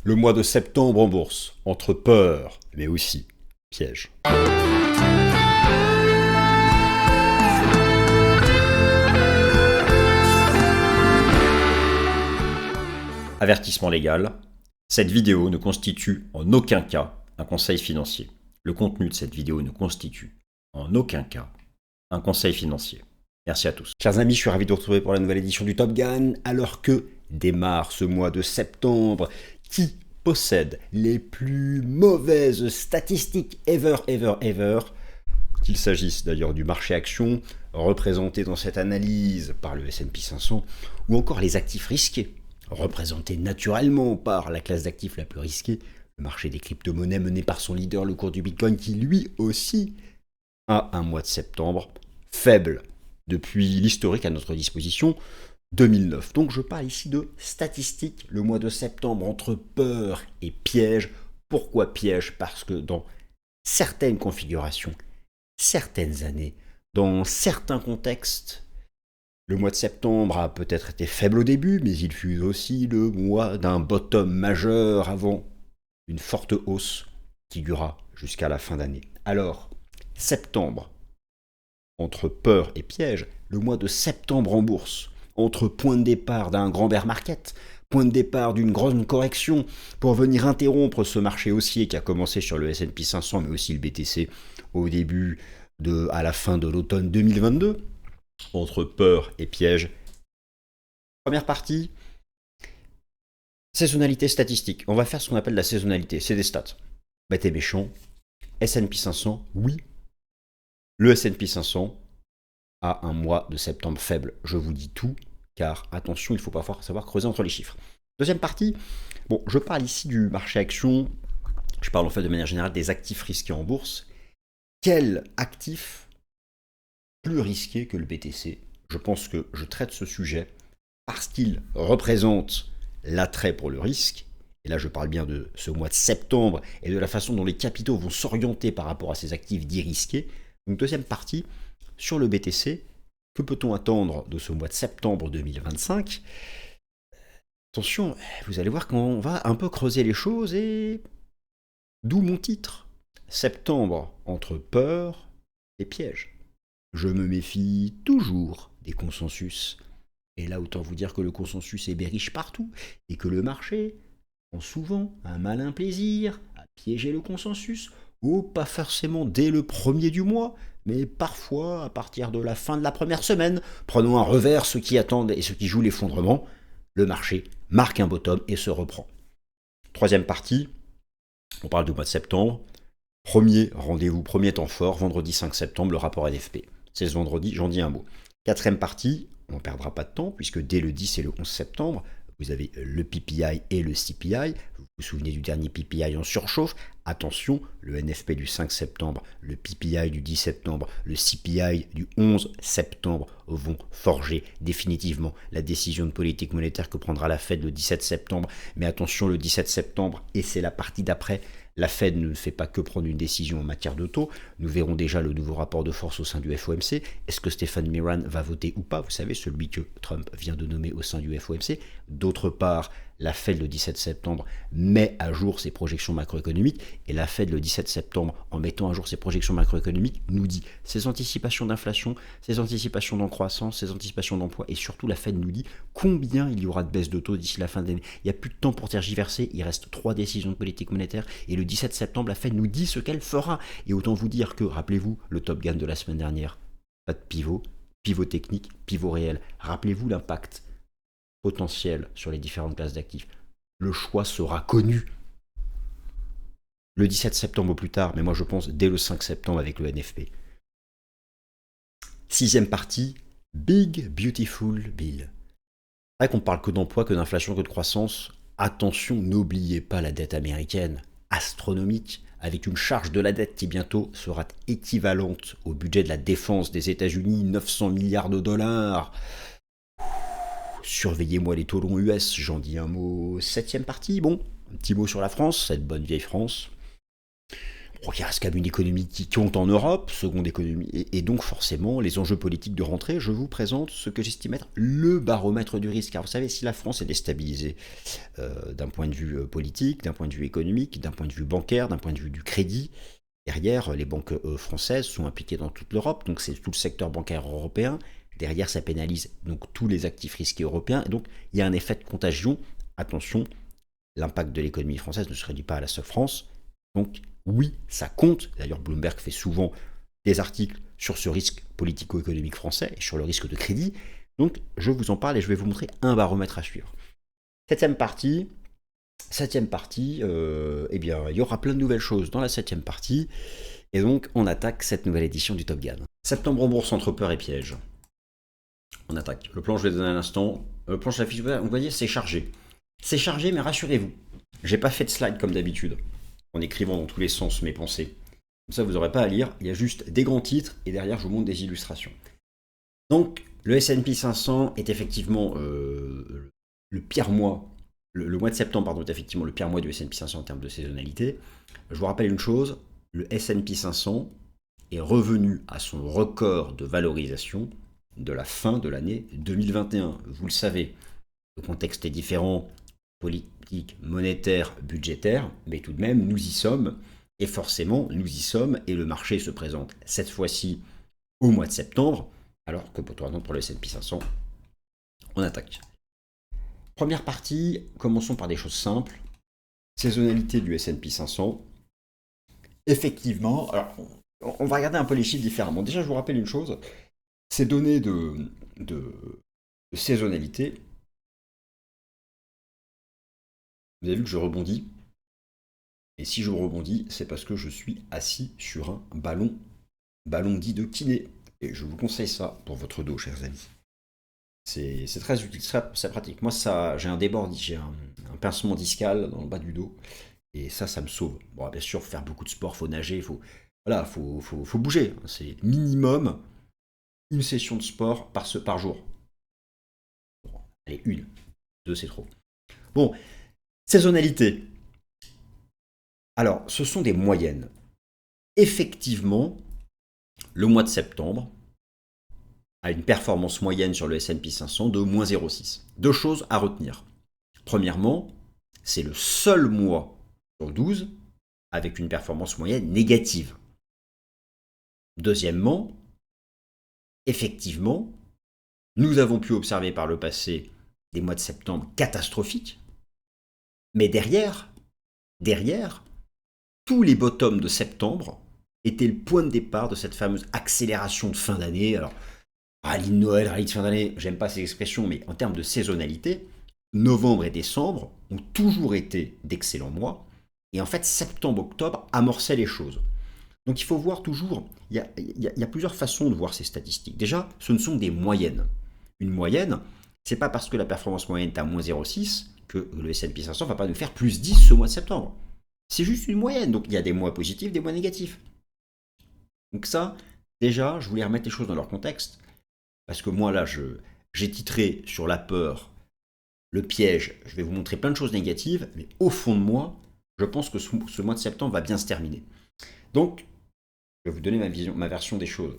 Le mois de septembre en bourse, entre peur, mais aussi piège. Avertissement légal, cette vidéo ne constitue en aucun cas un conseil financier. Le contenu de cette vidéo ne constitue en aucun cas un conseil financier. Merci à tous. Chers amis, je suis ravi de vous retrouver pour la nouvelle édition du Top Gun, alors que démarre ce mois de septembre qui possède les plus mauvaises statistiques ever, qu'il s'agisse d'ailleurs du marché action, représenté dans cette analyse par le S&P 500, ou encore les actifs risqués, représentés naturellement par la classe d'actifs la plus risquée, le marché des crypto-monnaies mené par son leader, le cours du Bitcoin, qui lui aussi a un mois de septembre faible depuis l'historique à notre disposition, 2009. Donc je parle ici de statistiques, le mois de septembre entre peur et piège. Pourquoi piège? Parce que dans certaines configurations, certaines années, dans certains contextes, le mois de septembre a peut-être été faible au début, mais il fut aussi le mois d'un bottom majeur avant une forte hausse qui dura jusqu'à la fin d'année. Alors, septembre, entre peur et piège, le mois de septembre en bourse, entre point de départ d'un grand bear market, point de départ d'une grande correction pour venir interrompre ce marché haussier qui a commencé sur le S&P 500 mais aussi le BTC à la fin de l'automne 2022, entre peur et piège. Première partie, saisonnalité statistique. On va faire ce qu'on appelle la saisonnalité, c'est des stats. Bête et méchant, S&P 500, oui. Le S&P 500 a un mois de septembre faible. Je vous dis tout, car attention, il faut parfois savoir creuser entre les chiffres. Deuxième partie, bon, je parle ici du marché action, je parle en fait de manière générale des actifs risqués en bourse. Quel actif plus risqué que le BTC? Je pense que je traite ce sujet parce qu'il représente l'attrait pour le risque. Et là, je parle bien de ce mois de septembre et de la façon dont les capitaux vont s'orienter par rapport à ces actifs dits risqués. Donc, deuxième partie, sur le BTC, que peut-on attendre de ce mois de septembre 2025? Attention, vous allez voir qu'on va un peu creuser les choses et d'où mon titre. Septembre entre peur et piège. Je me méfie toujours des consensus. Et là, autant vous dire que le consensus est bearish partout et que le marché prend souvent un malin plaisir à piéger le consensus, ou pas forcément dès le premier du mois, mais parfois à partir de la fin de la première semaine, prenant un revers ceux qui attendent et ceux qui jouent l'effondrement, le marché marque un bottom et se reprend. Troisième partie, on parle du mois de septembre. Premier rendez-vous, premier temps fort, vendredi 5 septembre, le rapport NFP. C'est ce vendredi, j'en dis un mot. Quatrième partie, on ne perdra pas de temps, puisque dès le 10 et le 11 septembre, vous avez le PPI et le CPI. Vous vous souvenez du dernier PPI en surchauffe. Attention, le NFP du 5 septembre, le PPI du 10 septembre, le CPI du 11 septembre vont forger définitivement la décision de politique monétaire que prendra la Fed le 17 septembre. Mais attention, le 17 septembre, et c'est la partie d'après, la Fed ne fait pas que prendre une décision en matière de taux. Nous verrons déjà le nouveau rapport de force au sein du FOMC. Est-ce que Stephen Miran va voter ou pas? Vous savez, celui que Trump vient de nommer au sein du FOMC. D'autre part, la Fed le 17 septembre met à jour ses projections macroéconomiques et la Fed le 17 septembre, en mettant à jour ses projections macroéconomiques, nous dit ses anticipations d'inflation, ses anticipations d'en croissance, ses anticipations d'emploi et surtout la Fed nous dit combien il y aura de baisse de taux d'ici la fin de l'année. Il n'y a plus de temps pour tergiverser, il reste 3 décisions de politique monétaire et le 17 septembre, la Fed nous dit ce qu'elle fera. Et autant vous dire que, rappelez-vous, le Top Gun de la semaine dernière, pas de pivot, pivot technique, pivot réel. Rappelez-vous l'impact potentiel sur les différentes classes d'actifs. Le choix sera connu le 17 septembre au plus tard, mais moi je pense dès le 5 septembre avec le NFP. Sixième partie, Big Beautiful Bill. C'est vrai qu'on parle que d'emploi, que d'inflation, que de croissance. Attention, n'oubliez pas la dette américaine, astronomique, avec une charge de la dette qui bientôt sera équivalente au budget de la défense des États-Unis, 900 milliards de dollars. Surveillez-moi les taux longs US, j'en dis un mot. Septième partie, bon, un petit mot sur la France, cette bonne vieille France. Bon, il reste quand même une économie qui compte en Europe, seconde économie, et donc forcément, les enjeux politiques de rentrée, je vous présente ce que j'estime être le baromètre du risque. Car vous savez, si la France est déstabilisée d'un point de vue politique, d'un point de vue économique, d'un point de vue bancaire, d'un point de vue du crédit, derrière, les banques françaises sont impliquées dans toute l'Europe, donc c'est tout le secteur bancaire européen. Derrière, ça pénalise donc tous les actifs risqués européens, et donc il y a un effet de contagion. Attention, l'impact de l'économie française ne se réduit pas à la seule France. Donc oui, ça compte. D'ailleurs, Bloomberg fait souvent des articles sur ce risque politico-économique français et sur le risque de crédit. Donc je vous en parle et je vais vous montrer un baromètre à suivre. Septième partie, eh bien, il y aura plein de nouvelles choses dans la septième partie. Et donc, on attaque cette nouvelle édition du Top Gun. Septembre en bourse entre peur et piège. On attaque. Le plan, je vais donner à l'instant. Le plan, je l'affiche. Vous voyez, c'est chargé. C'est chargé, mais rassurez-vous. J'ai pas fait de slide comme d'habitude, en écrivant dans tous les sens mes pensées. Comme ça, vous n'aurez pas à lire. Il y a juste des grands titres et derrière, je vous montre des illustrations. Donc, le S&P 500 est effectivement le pire mois. Le mois de septembre, pardon, est effectivement le pire mois du S&P 500 en termes de saisonnalité. Je vous rappelle une chose, le S&P 500 est revenu à son record de valorisation de la fin de l'année 2021. Vous le savez, le contexte est différent, politique, monétaire, budgétaire, mais tout de même, nous y sommes. Et forcément, nous y sommes, et le marché se présente cette fois-ci au mois de septembre, alors que pour le S&P 500, on attaque. Première partie, commençons par des choses simples. Saisonnalité du S&P 500. Effectivement, alors on va regarder un peu les chiffres différemment. Déjà, je vous rappelle une chose, ces données de saisonnalité, vous avez vu que je rebondis. Et si je rebondis, c'est parce que je suis assis sur un ballon dit de kiné. Et je vous conseille ça pour votre dos, chers amis. C'est très utile, c'est pratique. Moi, j'ai un débord, j'ai un pincement discal dans le bas du dos. Et ça me sauve. Bon, bien sûr, faut faire beaucoup de sport, faut nager, faut bouger. C'est minimum une session de sport par jour. Bon, allez, une, deux, c'est trop. Bon, saisonnalité. Alors, ce sont des moyennes. Effectivement, le mois de septembre a une performance moyenne sur le S&P 500 de moins 0,6. Deux choses à retenir. Premièrement, c'est le seul mois sur 12 avec une performance moyenne négative. Deuxièmement, effectivement, nous avons pu observer par le passé des mois de septembre catastrophiques, mais derrière, tous les bottoms de septembre étaient le point de départ de cette fameuse accélération de fin d'année. Alors, rallye de Noël, rallye de fin d'année, j'aime pas ces expressions, mais en termes de saisonnalité, novembre et décembre ont toujours été d'excellents mois, et en fait, septembre-octobre amorçait les choses. Donc il faut voir toujours, il y a plusieurs façons de voir ces statistiques. Déjà, ce ne sont des moyennes. Une moyenne, c'est pas parce que la performance moyenne est à moins 0,6 que le S&P 500 va pas nous faire plus 10 ce mois de septembre. C'est juste une moyenne, donc il y a des mois positifs, des mois négatifs. Donc ça, déjà, je voulais remettre les choses dans leur contexte, parce que moi là, j'ai titré sur la peur, le piège, je vais vous montrer plein de choses négatives, mais au fond de moi, je pense que ce mois de septembre va bien se terminer. Donc, je vais vous donner ma version des choses.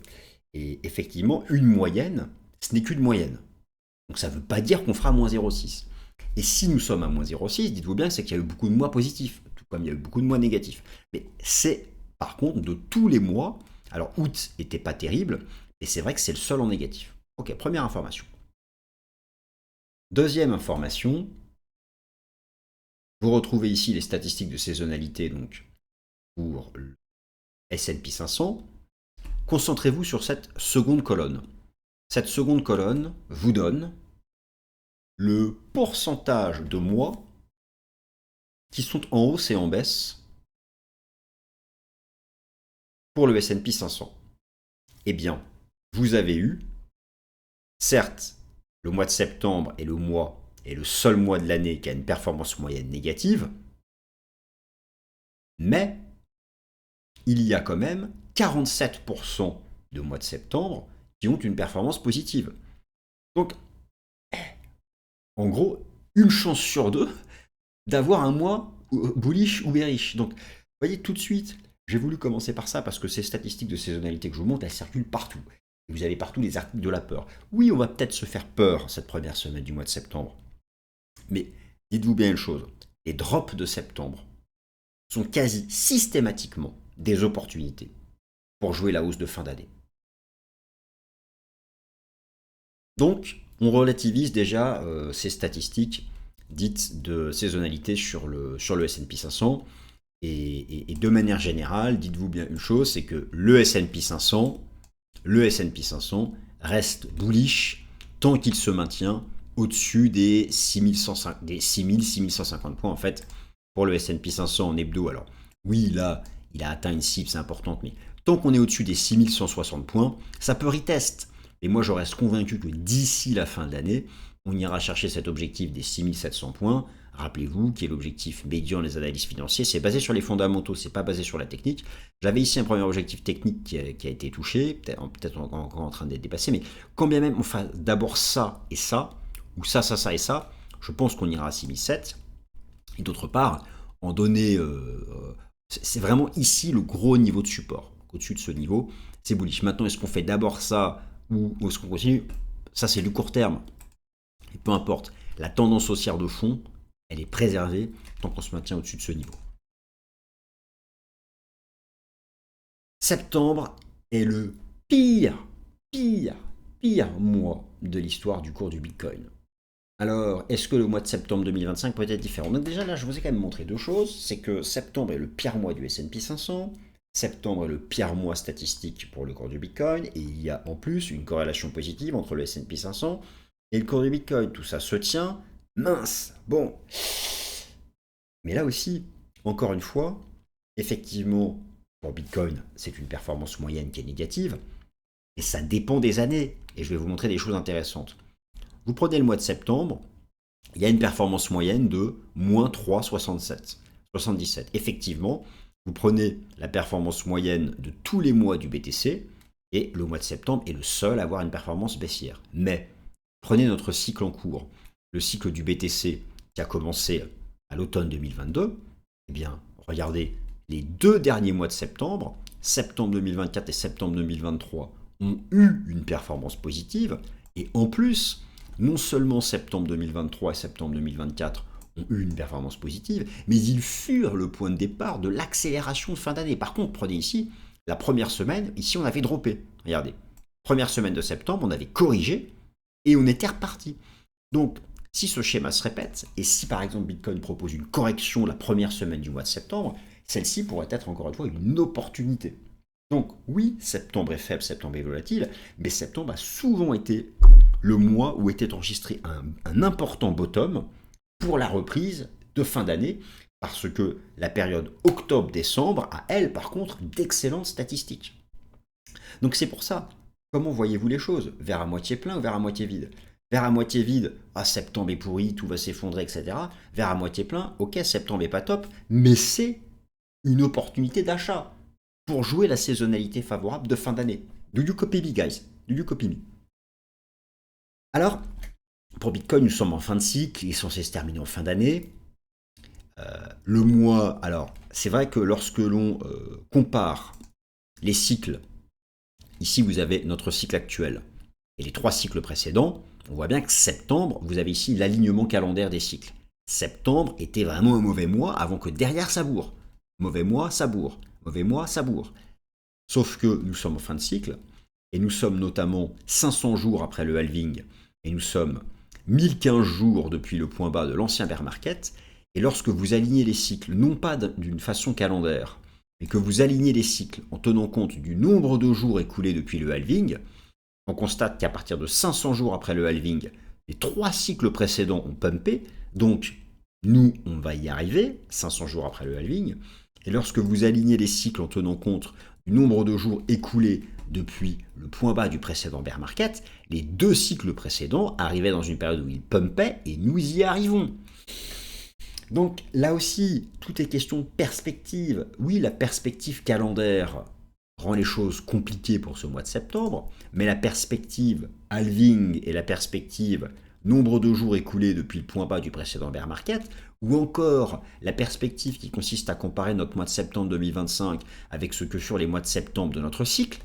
Et effectivement, une moyenne, ce n'est qu'une moyenne. Donc ça ne veut pas dire qu'on fera moins 0,6. Et si nous sommes à moins 0,6, dites-vous bien que c'est qu'il y a eu beaucoup de mois positifs, tout comme il y a eu beaucoup de mois négatifs. Mais c'est par contre de tous les mois. Alors août n'était pas terrible, et c'est vrai que c'est le seul en négatif. Ok, première information. Deuxième information, vous retrouvez ici les statistiques de saisonnalité donc, pour le S&P 500. Concentrez-vous sur cette seconde colonne. Cette seconde colonne vous donne le pourcentage de mois qui sont en hausse et en baisse pour le S&P 500. Eh bien, vous avez eu, certes, le mois de septembre est le seul mois de l'année qui a une performance moyenne négative, mais il y a quand même 47% de mois de septembre qui ont une performance positive. Donc, en gros, une chance sur deux d'avoir un mois bullish ou bearish. Donc, vous voyez tout de suite, J'ai voulu commencer par ça parce que ces statistiques de saisonnalité que je vous montre, elles circulent partout. Vous avez partout les articles de la peur. Oui, on va peut-être se faire peur cette première semaine du mois de septembre. Mais dites-vous bien une chose, les drops de septembre sont quasi systématiquement des opportunités pour jouer la hausse de fin d'année. Donc, on relativise déjà ces statistiques dites de saisonnalité sur le S&P 500. Et de manière générale, dites-vous bien une chose, c'est que le S&P 500 reste bullish tant qu'il se maintient au-dessus des 6150 points en fait pour le S&P 500 en hebdo. Alors oui, là, il a atteint une cible, c'est importante, mais tant qu'on est au-dessus des 6160 points, ça peut retest. Et moi, je reste convaincu que d'ici la fin de l'année, on ira chercher cet objectif des 6700 points. Rappelez-vous, qui est l'objectif médian des analystes financiers, c'est basé sur les fondamentaux, c'est pas basé sur la technique. J'avais ici un premier objectif technique qui a été touché, peut-être encore en train d'être dépassé, mais quand bien même on fait d'abord ça et ça, ou ça et ça, je pense qu'on ira à 6007. Et d'autre part, en données, c'est vraiment ici le gros niveau de support. Au-dessus de ce niveau, c'est bullish. Maintenant, est-ce qu'on fait d'abord ça ou est-ce qu'on continue? Ça, c'est du court terme. Et peu importe, la tendance haussière de fond, elle est préservée tant qu'on se maintient au-dessus de ce niveau. Septembre est le pire mois de l'histoire du cours du Bitcoin. Alors, est-ce que le mois de septembre 2025 peut être différent? Donc déjà là, je vous ai quand même montré deux choses. C'est que septembre est le pire mois du S&P 500. Septembre est le pire mois statistique pour le cours du Bitcoin. Et il y a en plus une corrélation positive entre le S&P 500 et le cours du Bitcoin. Tout ça se tient. Mince. Bon. Mais là aussi, encore une fois, effectivement, pour Bitcoin, c'est une performance moyenne qui est négative. Et ça dépend des années. Et je vais vous montrer des choses intéressantes. Vous prenez le mois de septembre, il y a une performance moyenne de moins 3,77. Effectivement, vous prenez la performance moyenne de tous les mois du BTC, et le mois de septembre est le seul à avoir une performance baissière. Mais prenez notre cycle en cours, le cycle du BTC qui a commencé à l'automne 2022, eh bien, regardez, les deux derniers mois de septembre, septembre 2024 et septembre 2023, ont eu une performance positive, et en plus, non seulement septembre 2023 et septembre 2024 ont eu une performance positive, mais ils furent le point de départ de l'accélération de fin d'année. Par contre, prenez ici la première semaine, ici on avait droppé. Regardez, première semaine de septembre, on avait corrigé et on était reparti. Donc, si ce schéma se répète, et si par exemple Bitcoin propose une correction la première semaine du mois de septembre, celle-ci pourrait être encore une fois une opportunité. Donc oui, septembre est faible, septembre est volatile, mais septembre a souvent été le mois où était enregistré un important bottom pour la reprise de fin d'année, parce que la période octobre-décembre a, elle, par contre, d'excellentes statistiques. Donc c'est pour ça, comment voyez-vous les choses? Verre à moitié plein ou verre à moitié vide? Verre à moitié vide, ah septembre est pourri, tout va s'effondrer, etc. Verre à moitié plein, ok, septembre est pas top, mais c'est une opportunité d'achat pour jouer la saisonnalité favorable de fin d'année. Do you copy me, guys? Do you copy me? Alors, pour Bitcoin, nous sommes en fin de cycle, il est censé se terminer en fin d'année. Le mois, alors, c'est vrai que lorsque l'on compare les cycles, ici vous avez notre cycle actuel et les 3 cycles précédents, on voit bien que septembre, vous avez ici l'alignement calendaire des cycles. Septembre était vraiment un mauvais mois avant que derrière ça bourre. Mauvais mois, ça bourre. Mauvais mois, ça bourre. Sauf que nous sommes en fin de cycle, et nous sommes notamment 500 jours après le halving, et nous sommes 1015 jours depuis le point bas de l'ancien bear market, et lorsque vous alignez les cycles, non pas d'une façon calendaire, mais que vous alignez les cycles en tenant compte du nombre de jours écoulés depuis le halving, on constate qu'à partir de 500 jours après le halving, les 3 cycles précédents ont pumpé, donc nous, on va y arriver, 500 jours après le halving, et lorsque vous alignez les cycles en tenant compte du nombre de jours écoulés depuis le point bas du précédent bear market, les 2 cycles précédents arrivaient dans une période où ils pumpaient et nous y arrivons. Donc là aussi, tout est question de perspective. Oui, la perspective calendaire rend les choses compliquées pour ce mois de septembre, mais la perspective halving et la perspective nombre de jours écoulés depuis le point bas du précédent bear market, ou encore la perspective qui consiste à comparer notre mois de septembre 2025 avec ce que furent les mois de septembre de notre cycle,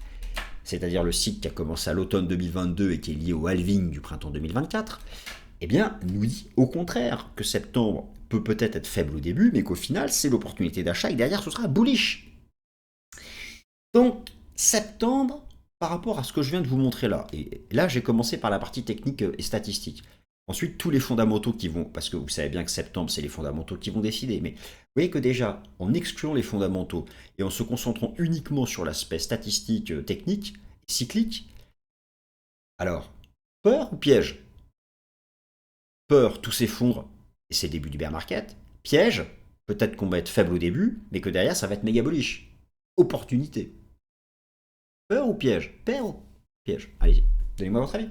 c'est-à-dire le cycle qui a commencé à l'automne 2022 et qui est lié au halving du printemps 2024, eh bien, nous dit au contraire que septembre peut-être être faible au début, mais qu'au final, c'est l'opportunité d'achat et derrière, ce sera bullish. Donc, septembre, par rapport à ce que je viens de vous montrer là, et là, j'ai commencé par la partie technique et statistique. Ensuite, tous les fondamentaux qui vont, parce que vous savez bien que septembre, c'est les fondamentaux qui vont décider, mais vous voyez que déjà, en excluant les fondamentaux et en se concentrant uniquement sur l'aspect statistique, technique, cyclique, alors, peur ou piège? Peur, tout s'effondre, et c'est le début du bear market. Piège, peut-être qu'on va être faible au début, mais que derrière, ça va être méga bullish. Opportunité. Peur ou piège? Peur ou piège? Allez-y, donnez-moi votre avis.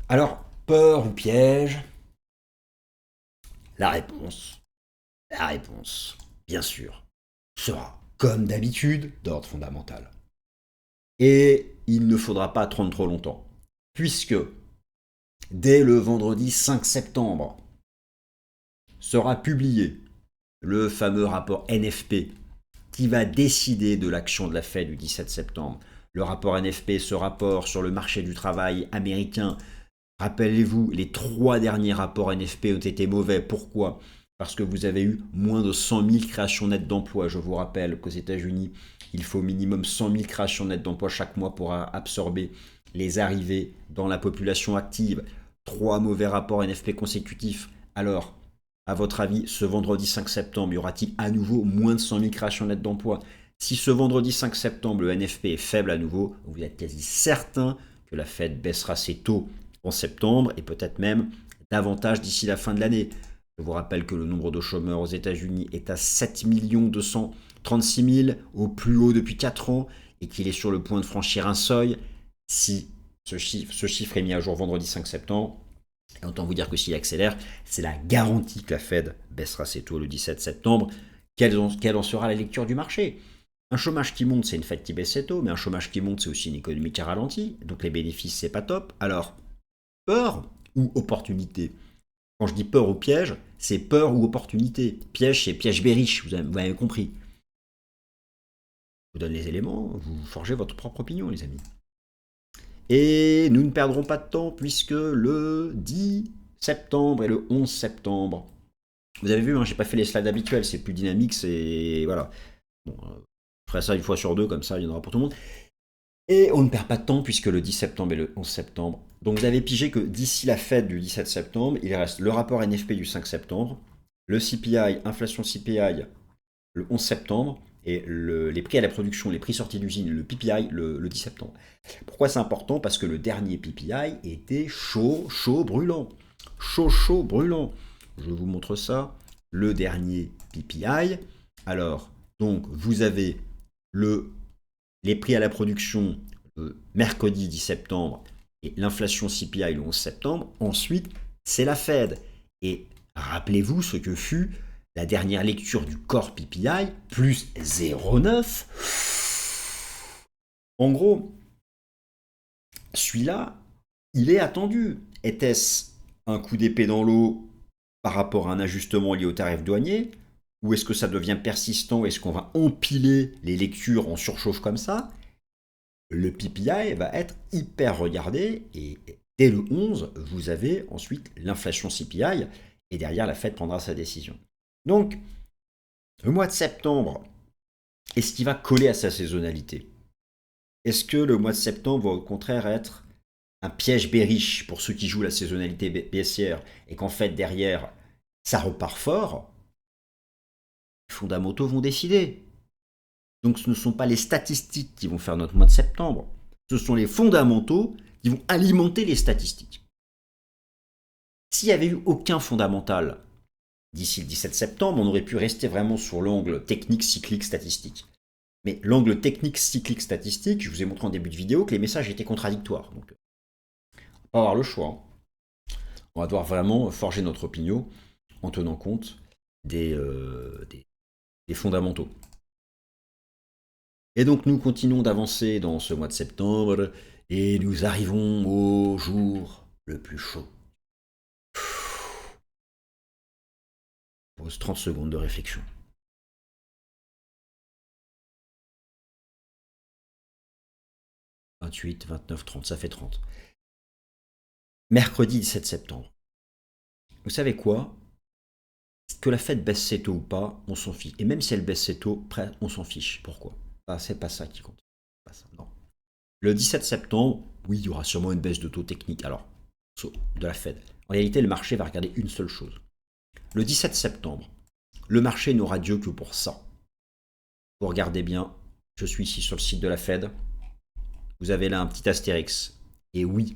Alors, peur ou piège? La réponse, bien sûr, sera, comme d'habitude, d'ordre fondamental. Et il ne faudra pas attendre trop longtemps, puisque dès le vendredi 5 septembre sera publié le fameux rapport NFP qui va décider de l'action de la Fed du 17 septembre. Le rapport NFP, ce rapport sur le marché du travail américain, rappelez-vous, les 3 derniers rapports NFP ont été mauvais. Pourquoi? Parce que vous avez eu moins de 100 000 créations nettes d'emplois. Je vous rappelle qu'aux États-Unis, il faut au minimum 100 000 créations nettes d'emplois chaque mois pour absorber les arrivées dans la population active. 3 mauvais rapports NFP consécutifs. Alors, à votre avis, ce vendredi 5 septembre, y aura-t-il à nouveau moins de 100 000 créations nettes d'emplois? Si ce vendredi 5 septembre, le NFP est faible à nouveau, vous êtes quasi certain que la Fed baissera ses taux en septembre et peut-être même davantage d'ici la fin de l'année. Je vous rappelle que le nombre de chômeurs aux États-Unis est à 7 236 000 au plus haut depuis 4 ans et qu'il est sur le point de franchir un seuil. Si ce chiffre est mis à jour vendredi 5 septembre, et autant vous dire que s'il accélère, c'est la garantie que la Fed baissera ses taux le 17 septembre. Quelle en sera la lecture du marché? Un chômage qui monte, c'est une Fed qui baisse ses taux, mais un chômage qui monte, c'est aussi une économie qui ralentit. Donc les bénéfices, c'est pas top. Alors, peur ou opportunité? Quand je dis peur ou piège, c'est peur ou opportunité. Piège, c'est piège bearish, vous avez compris. Je vous donne les éléments, vous forgez votre propre opinion, les amis. Et nous ne perdrons pas de temps puisque le 10 septembre et le 11 septembre, vous avez vu, hein, j'ai pas fait les slides habituels, c'est plus dynamique, c'est voilà. Bon, je ferai ça une fois sur deux, comme ça il y en aura pour tout le monde. Et on ne perd pas de temps puisque le 10 septembre et le 11 septembre. Donc vous avez pigé que d'ici la fête du 17 septembre, il reste le rapport NFP du 5 septembre, le CPI, inflation CPI le 11 septembre, et les prix à la production, les prix sortis d'usine, le PPI le 10 septembre. Pourquoi c'est important? Parce que le dernier PPI était chaud, brûlant. Chaud, brûlant. Je vous montre ça. Le dernier PPI. Alors, donc, vous avez les prix à la production le mercredi 10 septembre et l'inflation CPI le 11 septembre. Ensuite, c'est la Fed. Et rappelez-vous ce que fut la dernière lecture du core PPI, plus 0,9. En gros, celui-là, il est attendu. Était-ce un coup d'épée dans l'eau par rapport à un ajustement lié au tarif douanier? Ou est-ce que ça devient persistant? Est-ce qu'on va empiler les lectures en surchauffe comme ça? Le PPI va être hyper regardé et dès le 11, vous avez ensuite l'inflation CPI et derrière la Fed prendra sa décision. Donc, le mois de septembre, est-ce qu'il va coller à sa saisonnalité? Est-ce que le mois de septembre va au contraire être un piège bearish pour ceux qui jouent la saisonnalité baissière et qu'en fait derrière ça repart fort? Les fondamentaux vont décider. Donc ce ne sont pas les statistiques qui vont faire notre mois de septembre, ce sont les fondamentaux qui vont alimenter les statistiques. S'il n'y avait eu aucun fondamental d'ici le 17 septembre, on aurait pu rester vraiment sur l'angle technique, cyclique, statistique. Mais l'angle technique, cyclique, statistique, je vous ai montré en début de vidéo que les messages étaient contradictoires. Donc, on va pas avoir le choix. On va devoir vraiment forger notre opinion en tenant compte des fondamentaux. Et donc, nous continuons d'avancer dans ce mois de septembre et nous arrivons au jour le plus chaud. pause, 30 secondes de réflexion. 28, 29, 30, ça fait 30. Mercredi 17 septembre. Vous savez quoi? Que la Fed baisse ses taux ou pas, on s'en fiche. Et même si elle baisse ses taux, on s'en fiche. Pourquoi? C'est pas ça qui compte. Pas ça, non. Le 17 septembre, oui, il y aura sûrement une baisse de taux technique. Alors, de la Fed. En réalité, le marché va regarder une seule chose. Le 17 septembre, le marché n'aura Dieu que pour ça. Vous regardez bien, je suis ici sur le site de la Fed. Vous avez là un petit astérix. Et oui,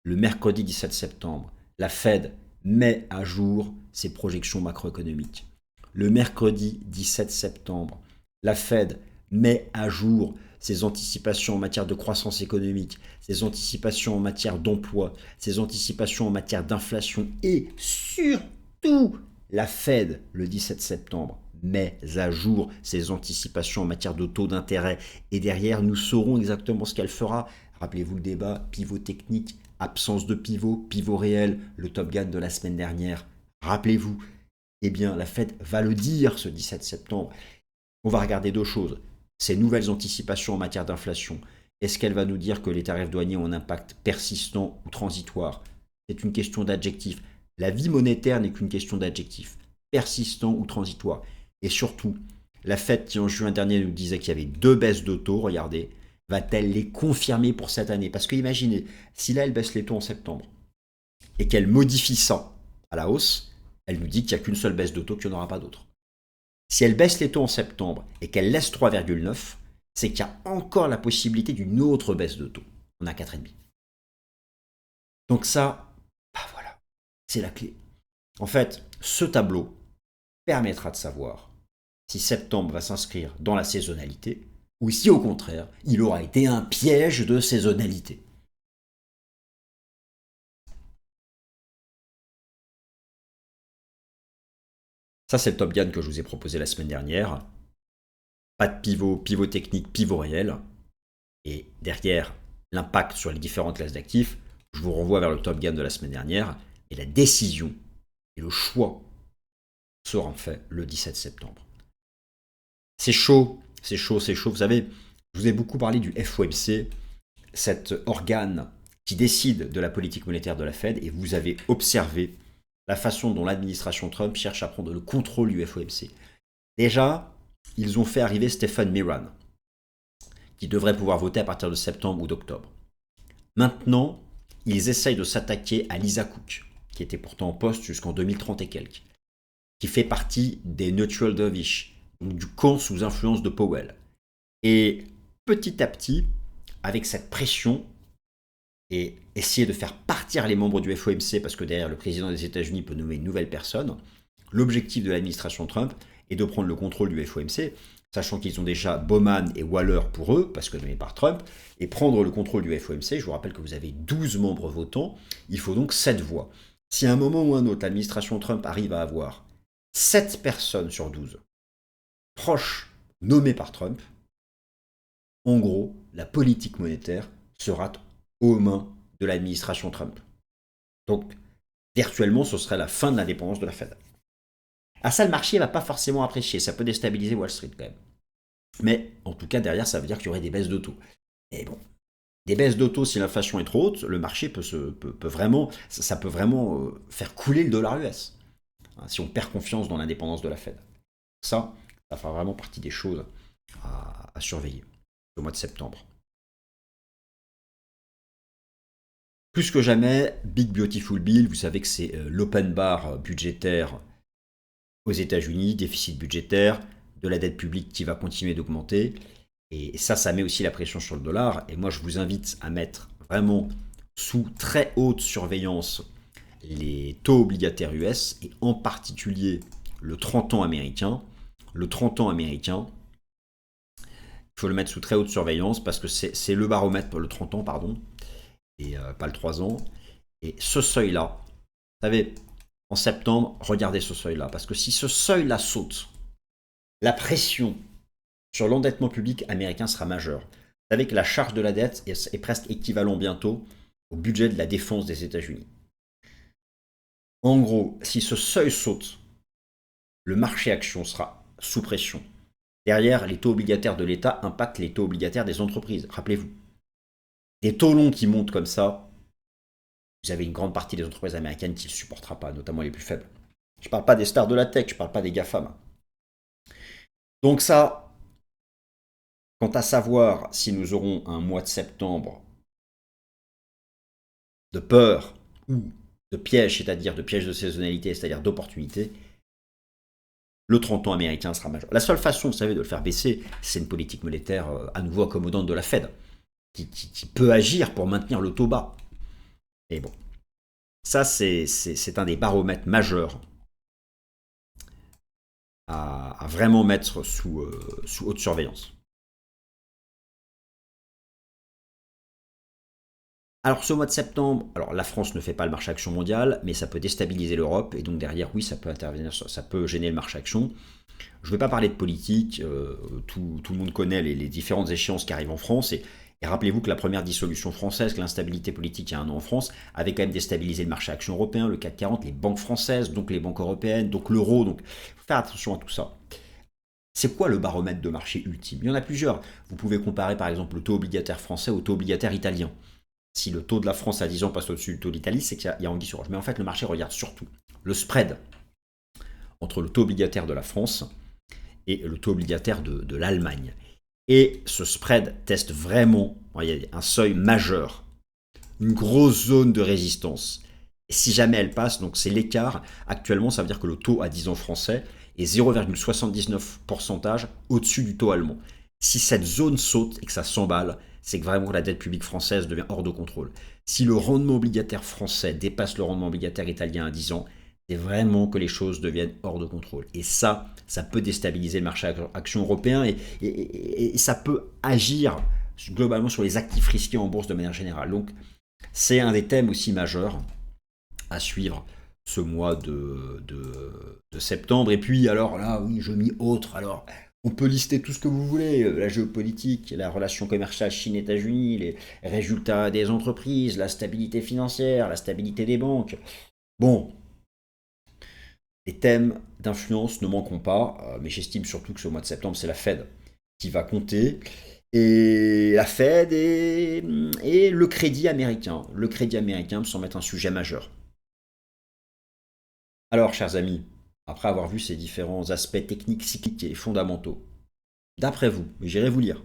le mercredi 17 septembre, la Fed met à jour ses projections macroéconomiques. Le mercredi 17 septembre, la Fed met à jour ses anticipations en matière de croissance économique, ses anticipations en matière d'emploi, ses anticipations en matière d'inflation et surtout, la Fed, le 17 septembre, met à jour ses anticipations en matière de taux d'intérêt. Et derrière, nous saurons exactement ce qu'elle fera. Rappelez-vous le débat, pivot technique, absence de pivot, pivot réel, le Top Gun de la semaine dernière. Rappelez-vous, eh bien, la Fed va le dire ce 17 septembre. On va regarder deux choses. Ces nouvelles anticipations en matière d'inflation. Est-ce qu'elle va nous dire que les tarifs douaniers ont un impact persistant ou transitoire? C'est une question d'adjectif. La vie monétaire n'est qu'une question d'adjectif. Persistant ou transitoire. Et surtout, la Fed qui en juin dernier nous disait qu'il y avait 2 baisses de taux, regardez, va-t-elle les confirmer pour cette année? Parce que imaginez, si là elle baisse les taux en septembre et qu'elle modifie ça à la hausse, elle nous dit qu'il n'y a qu'une seule baisse de taux, qu'il n'y en aura pas d'autre. Si elle baisse les taux en septembre et qu'elle laisse 3,9, c'est qu'il y a encore la possibilité d'une autre baisse de taux. On a 4,5. Donc ça, bah voilà, c'est la clé. En fait, ce tableau permettra de savoir si septembre va s'inscrire dans la saisonnalité ou si au contraire, il aura été un piège de saisonnalité. Ça, c'est le Top Gun que je vous ai proposé la semaine dernière. Pas de pivot, pivot technique, pivot réel. Et derrière, l'impact sur les différentes classes d'actifs. Je vous renvoie vers le Top Gun de la semaine dernière. Et la décision et le choix seront faits le 17 septembre. C'est chaud, c'est chaud, c'est chaud. Vous savez, je vous ai beaucoup parlé du FOMC, cet organe qui décide de la politique monétaire de la Fed. Et vous avez observé la façon dont l'administration Trump cherche à prendre le contrôle du FOMC. Déjà, ils ont fait arriver Stephen Miran, qui devrait pouvoir voter à partir de septembre ou d'octobre. Maintenant, ils essayent de s'attaquer à Lisa Cook, qui était pourtant en poste jusqu'en 2030 et quelques, qui fait partie des Neutral Dervish, donc du camp sous influence de Powell. Et petit à petit, avec cette pression, et essayer de faire partir les membres du FOMC, parce que derrière le président des États-Unis peut nommer une nouvelle personne, l'objectif de l'administration Trump est de prendre le contrôle du FOMC, sachant qu'ils ont déjà Bowman et Waller pour eux, parce que nommés par Trump, et prendre le contrôle du FOMC. Je vous rappelle que vous avez 12 membres votants, il faut donc 7 voix. Si à un moment ou un autre, l'administration Trump arrive à avoir 7 personnes sur 12 proches nommées par Trump, en gros, la politique monétaire sera aux mains de l'administration Trump. Donc, virtuellement, ce serait la fin de l'indépendance de la Fed. À ça, le marché ne va pas forcément apprécier. Ça peut déstabiliser Wall Street quand même. Mais en tout cas, derrière, ça veut dire qu'il y aurait des baisses de taux. Et bon, des baisses de taux, si l'inflation est trop haute, le marché peut vraiment faire couler le dollar US. Si on perd confiance dans l'indépendance de la Fed. Ça fera vraiment partie des choses à surveiller au mois de septembre. Plus que jamais, Big Beautiful Bill, vous savez que c'est l'open bar budgétaire aux États-Unis, déficit budgétaire, de la dette publique qui va continuer d'augmenter. Et ça met aussi la pression sur le dollar. Et moi, je vous invite à mettre vraiment sous très haute surveillance les taux obligataires US et en particulier le 30 ans américain. Le 30 ans américain, il faut le mettre sous très haute surveillance parce que c'est le baromètre pour le 30 ans, pardon, et pas le 3 ans. Et ce seuil-là, vous savez, en septembre, regardez ce seuil-là. Parce que si ce seuil-là saute, la pression sur l'endettement public américain sera majeure. Vous savez que la charge de la dette est presque équivalent bientôt au budget de la défense des États-Unis. En gros, si ce seuil saute, le marché action sera sous pression. Derrière, les taux obligataires de l'État impactent les taux obligataires des entreprises. Rappelez-vous, des taux longs qui montent comme ça, vous avez une grande partie des entreprises américaines qui ne le supportera pas, notamment les plus faibles. Je ne parle pas des stars de la tech, je ne parle pas des GAFAM. Donc ça, quant à savoir si nous aurons un mois de septembre de peur ou de piège, c'est-à-dire de piège de saisonnalité, c'est-à-dire d'opportunité, le 30 ans américain sera majeur. La seule façon, vous savez, de le faire baisser, c'est une politique monétaire à nouveau accommodante de la Fed, qui peut agir pour maintenir le taux bas. Et bon, ça, c'est un des baromètres majeurs à vraiment mettre sous haute surveillance. Alors ce mois de septembre, alors la France ne fait pas le marché action mondial, mais ça peut déstabiliser l'Europe, et donc derrière, oui, ça peut intervenir, ça peut gêner le marché action. Je ne vais pas parler de politique, tout le monde connaît les différentes échéances qui arrivent en France, et rappelez-vous que la première dissolution française, que l'instabilité politique il y a un an en France, avait quand même déstabilisé le marché action européen, le CAC 40, les banques françaises, donc les banques européennes, donc l'euro, donc il faut faire attention à tout ça. C'est quoi le baromètre de marché ultime? Il y en a plusieurs. Vous pouvez comparer par exemple le taux obligataire français au taux obligataire italien. Si le taux de la France à 10 ans passe au-dessus du taux de l'Italie, c'est qu'il y a anguille sur roche. Mais en fait, le marché regarde surtout le spread entre le taux obligataire de la France et le taux obligataire de l'Allemagne. Et ce spread teste vraiment, il y a un seuil majeur, une grosse zone de résistance. Et si jamais elle passe, donc c'est l'écart, actuellement ça veut dire que le taux à 10 ans français est 0,79% au-dessus du taux allemand. Si cette zone saute et que ça s'emballe, c'est que vraiment la dette publique française devient hors de contrôle. Si le rendement obligataire français dépasse le rendement obligataire italien à 10 ans, c'est vraiment que les choses deviennent hors de contrôle. Et ça peut déstabiliser le marché action européen et ça peut agir globalement sur les actifs risqués en bourse de manière générale. Donc, c'est un des thèmes aussi majeurs à suivre ce mois de septembre. Et puis, alors là, oui, je mis autre. Alors, on peut lister tout ce que vous voulez, la géopolitique, la relation commerciale Chine-États-Unis, les résultats des entreprises, la stabilité financière, la stabilité des banques. Bon, les thèmes d'influence ne manqueront pas, mais j'estime surtout que ce mois de septembre, c'est la Fed qui va compter. Et la Fed et le crédit américain. Le crédit américain me semble être un sujet majeur. Alors, chers amis, après avoir vu ces différents aspects techniques, cycliques et fondamentaux, d'après vous, j'irai vous lire,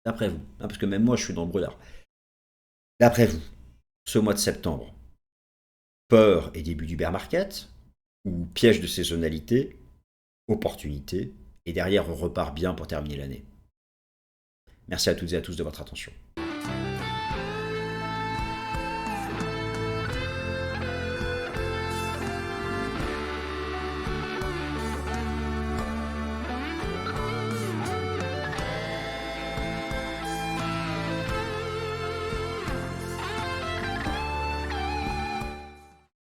d'après vous, hein, parce que même moi je suis dans le brouillard, d'après vous, ce mois de septembre, peur et début du bear market, ou piège de saisonnalité, opportunité, et derrière on repart bien pour terminer l'année. Merci à toutes et à tous de votre attention.